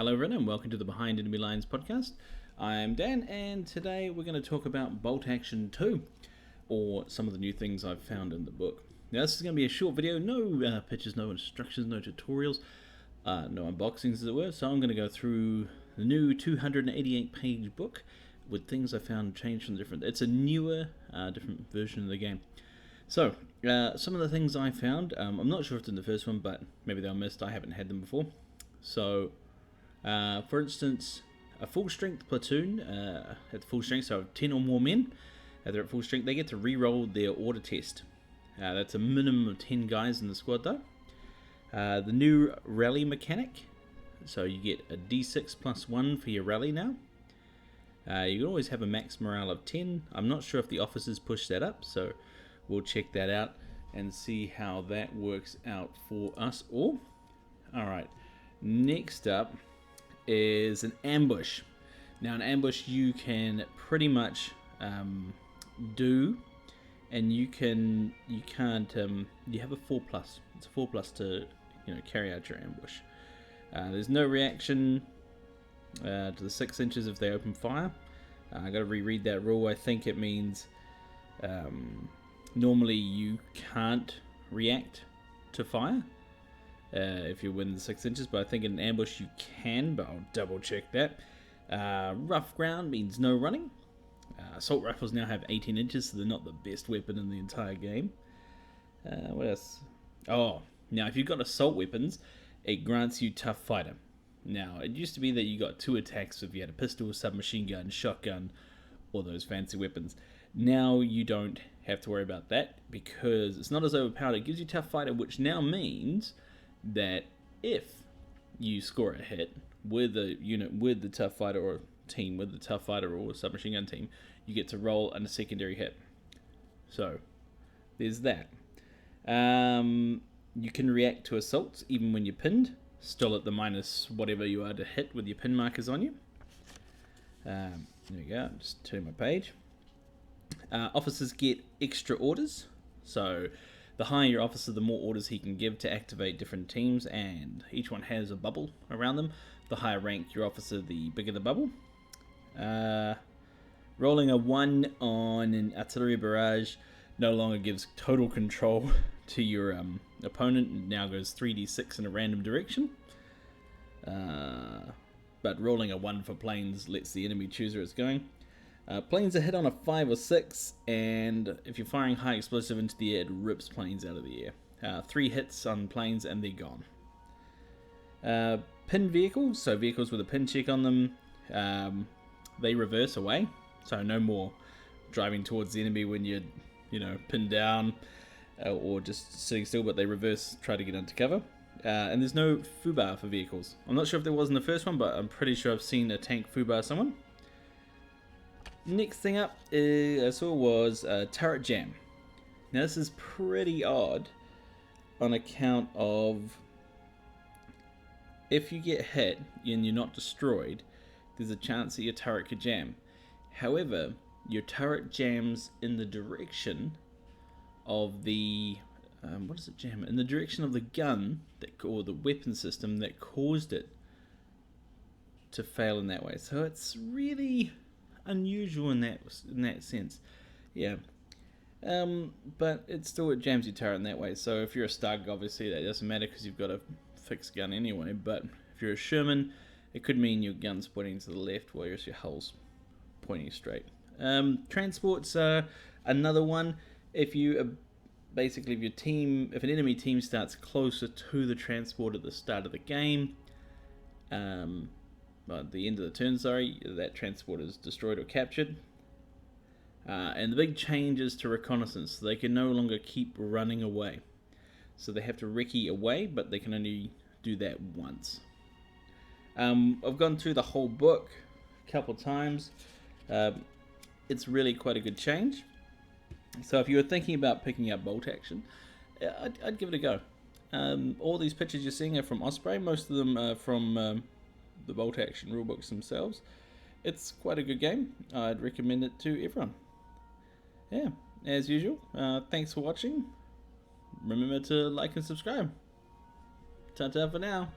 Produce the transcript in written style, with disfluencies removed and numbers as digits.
Hello everyone and welcome to the Behind Enemy Lines podcast. I'm Dan and today we're going to talk about Bolt Action 2, or some of the new things I've found in the book. Now this is going to be a short video, no pictures, no instructions, no tutorials, no unboxings as it were, so I'm going to go through the new 288 page book with things I found changed from different. It's a newer, different version of the game. So, some of the things I found, I'm not sure if it's in the first one, but maybe they were missed, I haven't had them before. So, for instance, a full strength platoon, at full strength, so 10 or more men, they're at full strength, they get to re-roll their order test. That's a minimum of 10 guys in the squad though. The new rally mechanic, so you get a d6 plus 1 for your rally now. You can always have a max morale of 10. I'm not sure if the officers push that up, so we'll check that out and see how that works out for us all. Alright, next up is an ambush. Now an ambush you can pretty much do, and you have a 4+. It's a 4+ to carry out your ambush. There's no reaction to the 6 inches if they open fire. I got to reread that rule. I think it means normally you can't react to fire if you're within the 6 inches, but I think in an ambush you can, but I'll double check that. Rough ground means no running. Assault rifles now have 18 inches, so they're not the best weapon in the entire game. What else? Oh, now if you've got assault weapons, it grants you tough fighter. Now, it used to be that you got 2 attacks if you had a pistol, submachine gun, shotgun, all those fancy weapons. Now you don't have to worry about that because it's not as overpowered. It gives you tough fighter, which now means that if you score a hit with a unit with the tough fighter, or team with the tough fighter or submachine gun team, you get to roll on a secondary hit. So there's that. You can react to assaults even when you're pinned, still at the minus whatever you are to hit with your pin markers on you. There we go, just turn my page. Officers get extra orders, so the higher your officer, the more orders he can give to activate different teams, and each one has a bubble around them. The higher rank your officer, the bigger the bubble. Rolling a 1 on an artillery barrage no longer gives total control to your opponent. It now goes 3d6 in a random direction. But rolling a 1 for planes lets the enemy choose where it's going. Planes are hit on a 5 or 6, and if you're firing high explosive into the air, it rips planes out of the air. 3 hits on planes and they're gone. Pin vehicles, so vehicles with a pin check on them, they reverse away, so no more driving towards the enemy when you're pinned down or just sitting still, but they reverse, try to get into cover. And there's no foobar for vehicles. I'm not sure if there was in the first one, but I'm pretty sure I've seen a tank foobar someone. Next thing up I saw was turret jam. Now this is pretty odd on account of if you get hit and you're not destroyed, there's a chance that your turret could jam. However, your turret jams in the direction of the what does it jam? In the direction of the gun or the weapon system that caused it to fail in that way. So it's really unusual in that sense. Yeah. But it jams your turret in that way. So if you're a Stug, obviously that doesn't matter because you've got a fixed gun anyway. But if you're a Sherman, it could mean your gun's pointing to the left, whereas your hull's pointing straight. Transports are another one. If you basically if an enemy team starts closer to the transport at the start of the game, at the end of the turn, that transport is destroyed or captured. And the big change is to reconnaissance. They can no longer keep running away. So they have to recce away, but they can only do that once. I've gone through the whole book a couple times. It's really quite a good change. So if you were thinking about picking up Bolt Action, I'd give it a go. All these pictures you're seeing are from Osprey. Most of them are from the Bolt Action rulebooks themselves. It's quite a good game. I'd recommend it to everyone. Yeah, as usual, thanks for watching. Remember to like and subscribe. Ta-ta for now.